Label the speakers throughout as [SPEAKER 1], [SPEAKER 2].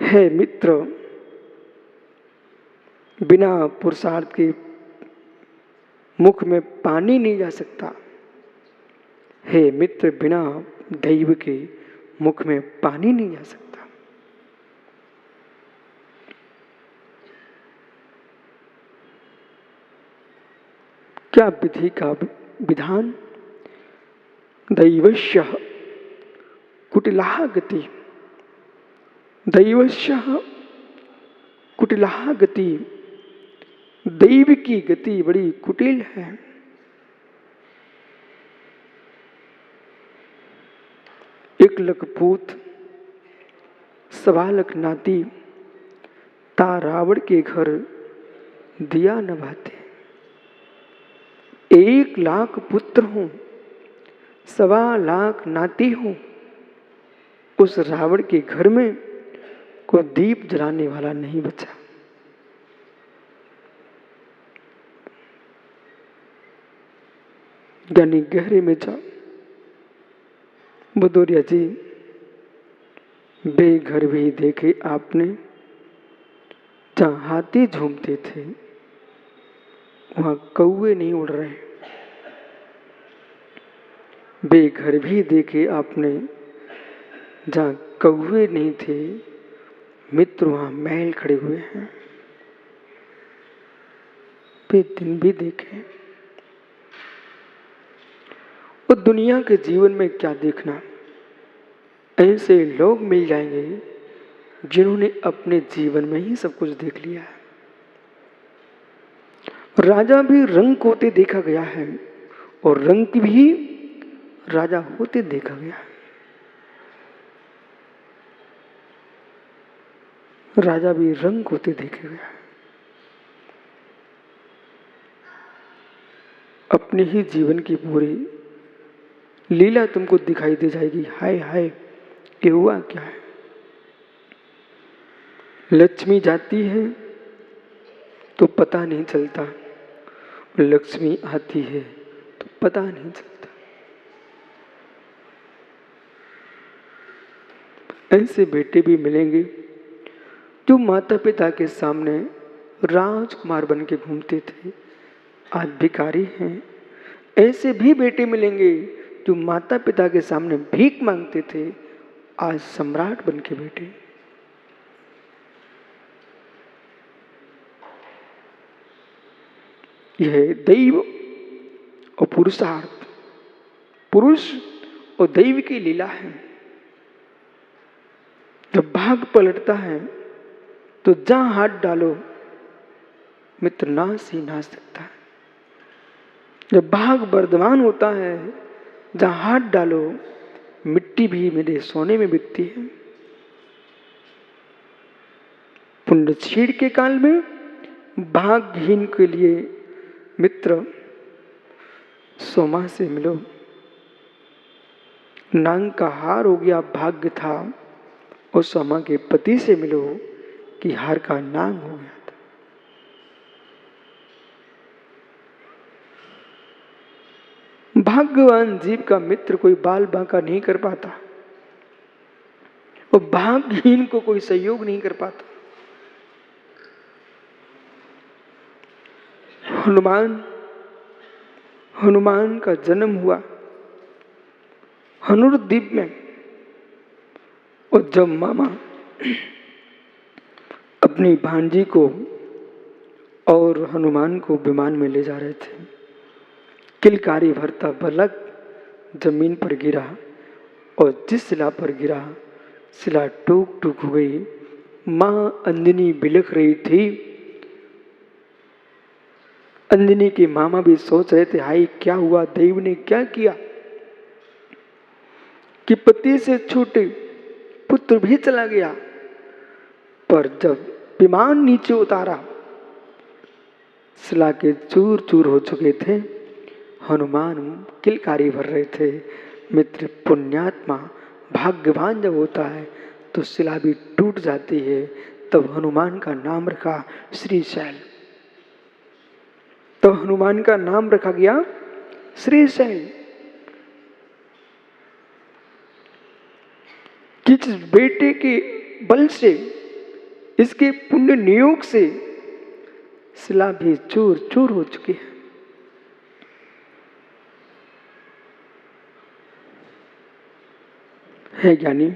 [SPEAKER 1] है मित्र, बिना पुरुषार्थ के मुख में पानी नहीं जा सकता। हे मित्र, बिना दैव के मुख में पानी नहीं जा सकता। क्या विधि का विधान? दैवस्य कुटिला गति, दैवस्य कुटिला गति। दैव की गति बड़ी कुटिल है। एक लख पूत सवा लख नाती, ता रावण के घर दिया न भाते। 1 लाख पुत्र हों, सवा लाख नाती हों, उस रावण के घर में कोई दीप जलाने वाला नहीं बचा। यानी गहरे में जाओ। भदौरिया जी, बेघर भी देखे आपने, जहां हाथी झूमते थे वहां कौवे नहीं उड़ रहे। बेघर भी देखे आपने, जहां कौवे नहीं थे मित्र वहां महल खड़े हुए हैं। बेदिन भी देखे। और दुनिया के जीवन में क्या देखना, ऐसे लोग मिल जाएंगे जिन्होंने अपने जीवन में ही सब कुछ देख लिया है। राजा भी रंक होते देखा गया है और रंक भी राजा होते देखा गया है। राजा भी रंक होते देखे गया है। अपने ही जीवन की पूरी लीला तुमको दिखाई दे जाएगी। हाय हाय, ये हुआ क्या है? लक्ष्मी जाती है तो पता नहीं चलता, लक्ष्मी आती है तो पता नहीं चलता। ऐसे बेटे भी मिलेंगे जो माता पिता के सामने राजकुमार बन के घूमते थे, आज भिखारी हैं। ऐसे भी बेटे मिलेंगे जो माता पिता के सामने भीख मांगते थे, आज सम्राट बन के बैठे। यह दैव और पुरुषार्थ, पुरुष और दैव की लीला है। जब भाग पलटता है तो जहां हाथ डालो मित्र नाश ही नाश सकता है। जब भाग वर्धमान होता है, जहां हाथ डालो मिट्टी भी मेरे सोने में बिकती है। पुण्यशील के काल में भाग्यहीन के लिए मित्र सोमा से मिलो। नांग का हार हो गया भाग्य था, और सोमा के पति से मिलो कि हार का नांग हो गया था। भाग्यवान जीव का मित्र कोई बाल बांका नहीं कर पाता, और भाग्यहीन को कोई सहयोग नहीं कर पाता। हनुमान का जन्म हुआ हनुर द्वीप में, और जब मामा अपनी भांजी को और हनुमान को विमान में ले जा रहे थे, किलकारी भरता बलक जमीन पर गिरा, और जिस शिला पर गिरा शिला टूक टूक हो गई। मां अंजनी बिलख रही थी। अंजनी के मामा भी सोच रहे थे, हाय क्या हुआ, देव ने क्या किया कि पति से छूटे पुत्र भी चला गया। पर जब विमान नीचे उतारा, शिला के चूर चूर हो चुके थे। हनुमान किलकारी भर रहे थे। मित्र पुण्यात्मा भाग्यवान जब होता है तो शिला भी टूट जाती है। तब हनुमान का नाम रखा श्रीशैल। तो हनुमान का नाम रखा गया श्रीशैल। किस बेटे के बल से इसके पुण्य नियोग से शिला भी चूर चूर हो चुकी है ज्ञानी।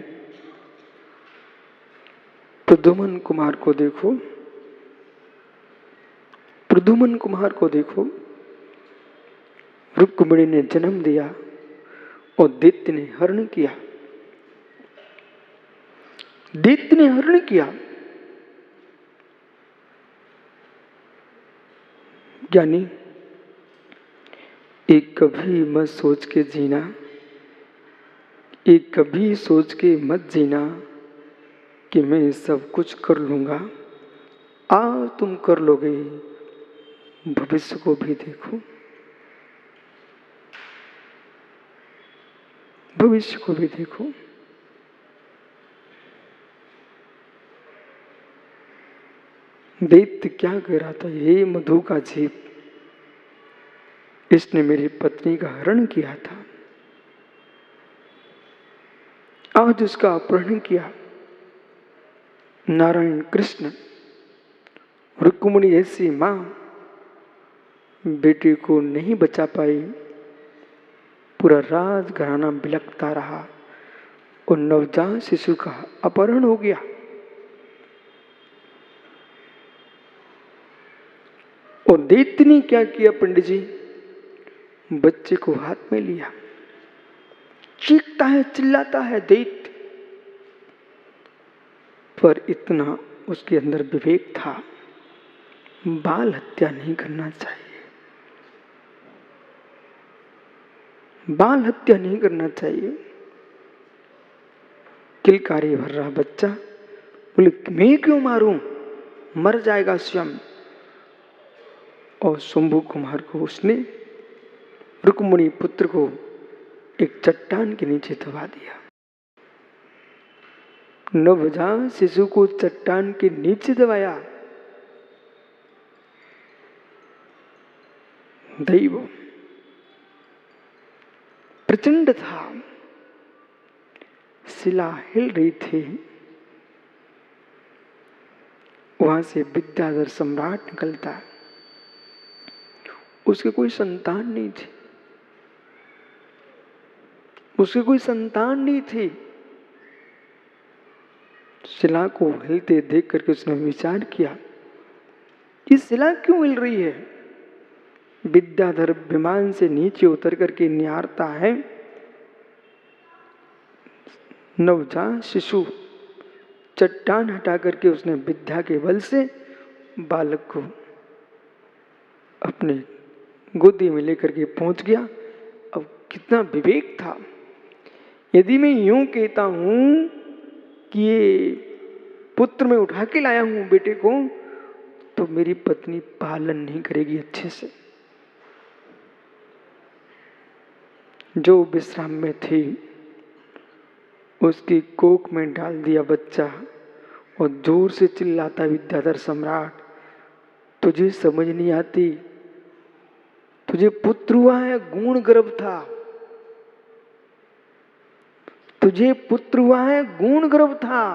[SPEAKER 1] प्रद्युम्न कुमार को देखो, प्रद्युम्न कुमार को देखो, रुक्मिणी ने जन्म दिया और दैत्य ने हरण किया, दैत्य ने हरण किया। ज्ञानी, एक कभी मत सोच के जीना, एक कभी सोच के मत जीना कि मैं सब कुछ कर लूंगा। आज तुम कर लोगे, भविष्य को भी देखो, भविष्य को भी देखो। दैत्य क्या कह रहा था, हे मधु का जीव, इसने मेरी पत्नी का हरण किया था, आज उसका अपहरण किया। नारायण कृष्ण, रुक्मिणी ऐसी मां बेटी को नहीं बचा पाई, पूरा राजघराना बिलखता रहा और नवजात शिशु का अपहरण हो गया। और दैत्य ने क्या किया पंडित जी, बच्चे को हाथ में लिया, चीखता है चिल्लाता है दैत्य, पर इतना उसके अंदर विवेक था, बाल हत्या नहीं करना चाहिए, बाल हत्या नहीं करना चाहिए। किलकारी भर रहा बच्चा बोले मैं क्यों मारूं, मर जाएगा स्वयं। और शंभु कुमार को उसने रुक्मिणी पुत्र को एक चट्टान के नीचे दबा दिया। नवजात शिशु को चट्टान के नीचे दबाया। दैव प्रचंड था, शिला हिल रही थी। वहां से विद्याधर सम्राट निकलता, उसके कोई संतान नहीं थी, उसकी कोई संतान नहीं थी। शिला को हिलते देख करके उसने विचार किया, ये शिला क्यों हिल रही है। विद्याधर विमान से नीचे उतर करके निहारता है, नवजात शिशु चट्टान हटा करके उसने विद्या के बल से बालक को अपने गोदी में लेकर के पहुंच गया। अब कितना विवेक था। यदि मैं यूं कहता हूं कि ये पुत्र में उठा के लाया हूं बेटे को, तो मेरी पत्नी पालन नहीं करेगी अच्छे से। जो विश्राम में थी उसकी कोख में डाल दिया बच्चा और जोर से चिल्लाता विद्याधर सम्राट, तुझे समझ नहीं आती, तुझे पुत्र हुआ है, गुण गर्भ था, तुझे पुत्र हुआ है, गुण गर्भ था,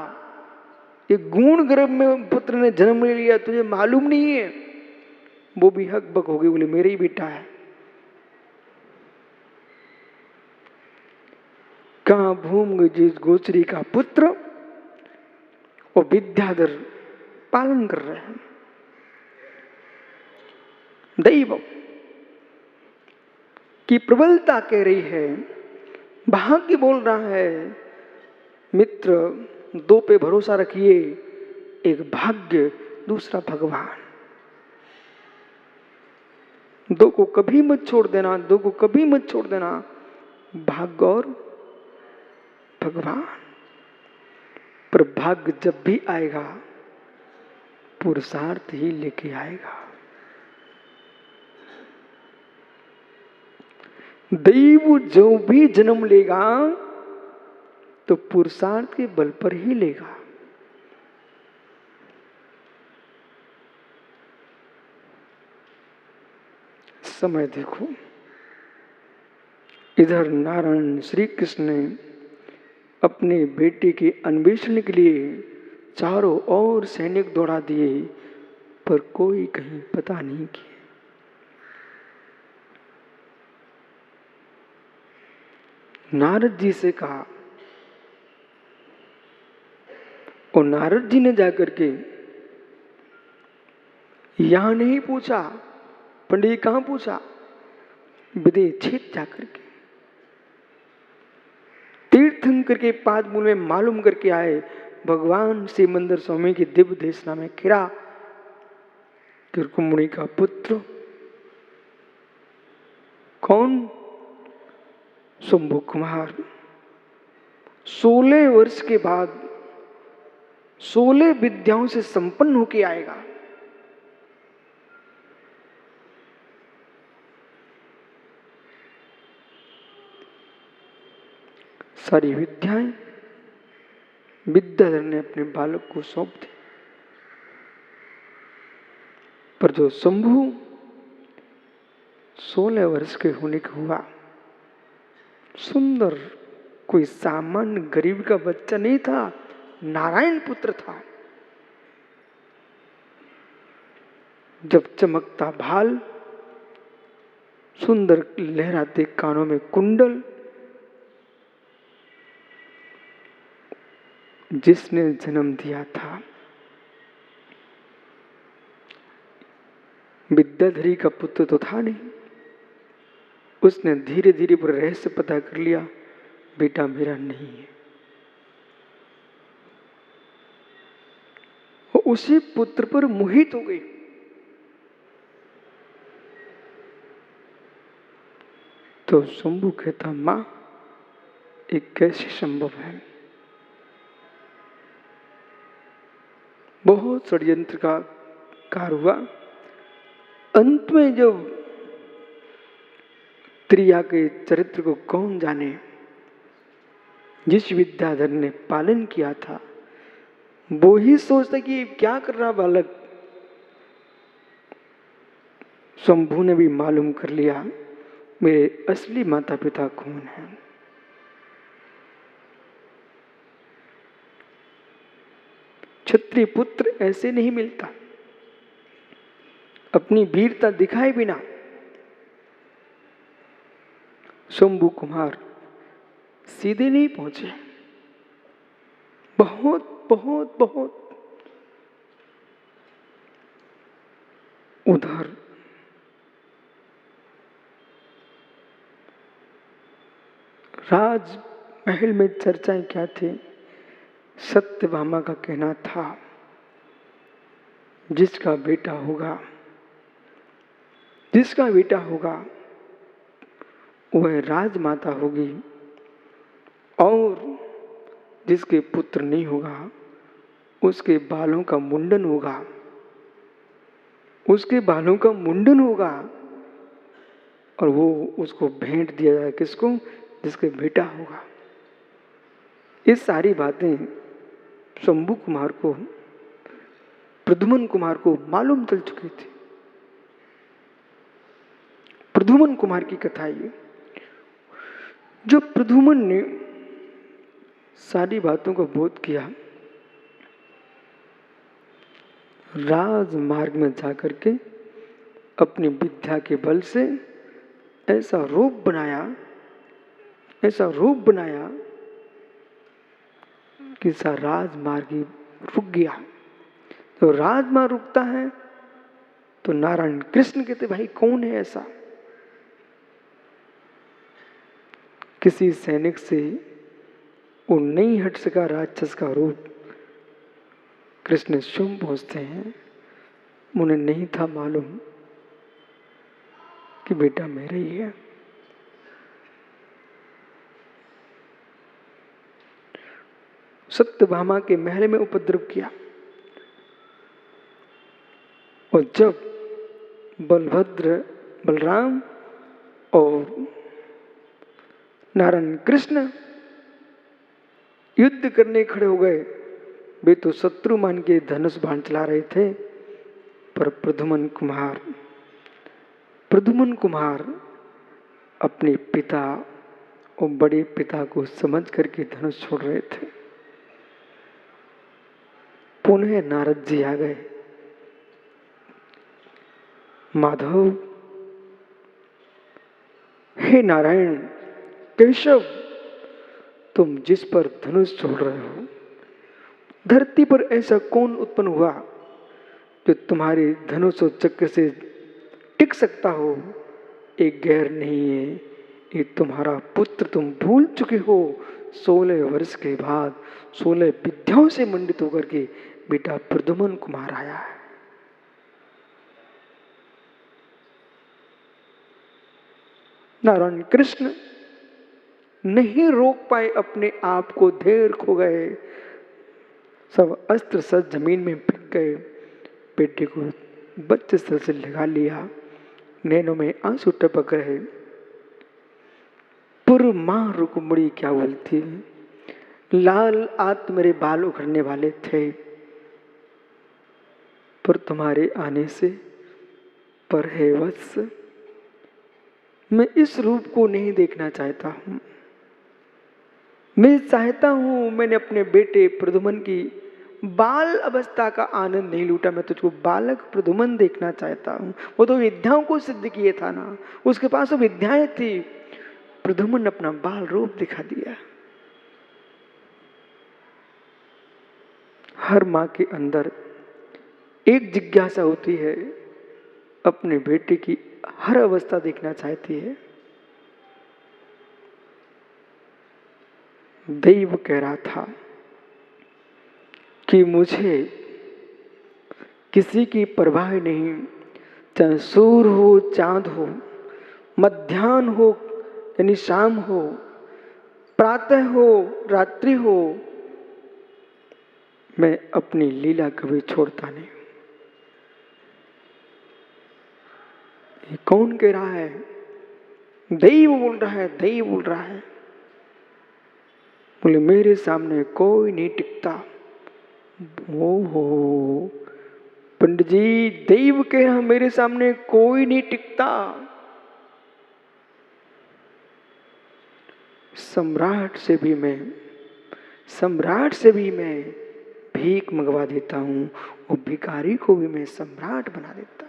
[SPEAKER 1] ये गुण गर्भ में पुत्र ने जन्म ले लिया, तुझे मालूम नहीं है। वो भी हक बक हो गई, बोले मेरा ही बेटा है। कहां भूम गई जिस गोचरी का पुत्र, और विद्याधर पालन कर रहे हैं। दैव की प्रबलता कह रही है, भाग्य बोल रहा है, मित्र दो पे भरोसा रखिए, एक भाग्य दूसरा भगवान। दो को कभी मत छोड़ देना, दो को कभी मत छोड़ देना, भाग्य और भगवान। पर भाग्य जब भी आएगा पुरुषार्थ ही लेके आएगा। दैव जो भी जन्म लेगा तो पुरुषार्थ के बल पर ही लेगा। समय देखो, इधर नारायण श्री कृष्ण ने अपने बेटे के अन्वेषण के लिए चारों ओर सैनिक दौड़ा दिए, पर कोई कहीं पता नहीं किया। नारद जी से कहा, और नारद जी ने जाकर के यहां नहीं पूछा, पंडित जी कहां पूछा, विदेक्षेत्र जाकर के तीर्थंकर के पाद मूल में मालूम करके आए। भगवान सिमंदर स्वामी की दिव्य देशना में खिरा कि रुक्मिणी का पुत्र कौन, शंभु कुमार 16 वर्ष के बाद 16 विद्याओं से संपन्न होके आएगा। सारी विद्याएं विद्याधर ने अपने बालक को सौंप दी, पर जो शंभु 16 वर्ष के होने का हुआ, सुंदर, कोई सामान्य गरीब का बच्चा नहीं था, नारायण पुत्र था। जब चमकता भाल, सुंदर लहराते कानों में कुंडल, जिसने जन्म दिया था विद्याधरी का पुत्र तो था नहीं। उसने धीरे धीरे पर रहस्य पता कर लिया, बेटा मेरा नहीं है। वो उसी पुत्र पर मोहित हो गई। तो शंभु कहता, मां ये कैसे संभव है। बहुत षड्यंत्र का कार हुआ। अंत में जब त्रिया के चरित्र को कौन जाने, जिस विद्याधर ने पालन किया था वो ही सोचता कि क्या कर रहा बालक। शंभु ने भी मालूम कर लिया मेरे असली माता पिता कौन हैं। क्षत्रिय पुत्र ऐसे नहीं मिलता, अपनी वीरता दिखाए बिना। शंभु कुमार सीधे नहीं पहुंचे, बहुत बहुत बहुत उधर राजमहल में चर्चाएं क्या थी। सत्यभामा का कहना था जिसका बेटा होगा, जिसका बेटा होगा वह राजमाता होगी, और जिसके पुत्र नहीं होगा उसके बालों का मुंडन होगा, उसके बालों का मुंडन होगा, और वो उसको भेंट दिया जाए किसको, जिसके बेटा होगा। ये सारी बातें शंभु कुमार को, प्रद्युम्न कुमार को मालूम चल चुकी थी। प्रद्युम्न कुमार की कथा ये, जो प्रद्युम्न ने सारी बातों को बोध किया, राजमार्ग में जाकर के अपनी विद्या के बल से ऐसा रूप बनाया, ऐसा रूप बनाया कि सा राजमार्ग रुक गया। तो राजमार्ग रुकता है तो नारायण कृष्ण कहते भाई कौन है ऐसा। किसी सैनिक से वो नहीं हट सका राक्षस का रूप, कृष्ण स्वयं पहुंचते हैं। उन्हें नहीं था मालूम कि बेटा मेरा ही है। सत्यभामा के महल में उपद्रव किया, और जब बलभद्र, बलराम और नारायण कृष्ण युद्ध करने खड़े हो गए, वे तो शत्रु मान के धनुष बाण चला रहे थे, पर प्रद्युम्न कुमार अपने पिता और बड़े पिता को समझ करके धनुष छोड़ रहे थे। पुनः नारद जी आ गए। माधव, हे नारायण, केशव, तुम जिस पर धनुष छोड़ रहे हो, धरती पर ऐसा कौन उत्पन्न हुआ जो तुम्हारे धनुष और चक्र से टिक सकता हो? एक गैर नहीं है, ये तुम्हारा पुत्र। तुम भूल चुके हो 16 वर्ष के बाद 16 विद्याओं से मंडित होकर के बेटा प्रद्युम्न कुमार आया है। नारायण कृष्ण नहीं रोक पाए अपने आप को, धैर्य खो गए, सब अस्त्र सब जमीन में बिक गए। बेटे को बच्चे सर से लगा लिया, नैनों में आंसू टपक रहे। पूर्व मां रुक्मिणी क्या बोलती है, लाल आज मेरे बाल उखड़ने वाले थे, पर तुम्हारे आने से पर है वत्स, मैं इस रूप को नहीं देखना चाहता हूं। मैं चाहता हूं, मैंने अपने बेटे प्रद्युम्न की बाल अवस्था का आनंद नहीं लूटा, मैं तुझको बालक प्रद्युम्न देखना चाहता हूं। वो तो विद्याओं को सिद्ध किए था ना, उसके पास तो विद्याएं थी। प्रद्युम्न ने अपना बाल रूप दिखा दिया। हर मां के अंदर एक जिज्ञासा होती है, अपने बेटे की हर अवस्था देखना चाहती है। दैव कह रहा था कि मुझे किसी की परवाह नहीं, चाहे सूर्य हो, चांद हो, मध्याह्न हो यानी शाम हो, प्रातः हो, रात्रि हो, मैं अपनी लीला कभी छोड़ता नहीं। ये कौन कह रहा है? दैव बोल रहा है, दैव बोल रहा है। बोले मेरे सामने कोई नहीं टिकता। ओहो पंडित जी, दैव कह रहा मेरे सामने कोई नहीं टिकता। सम्राट से भी मैं भीख मंगवा देता हूं, और भिखारी को भी मैं सम्राट बना देता हूं।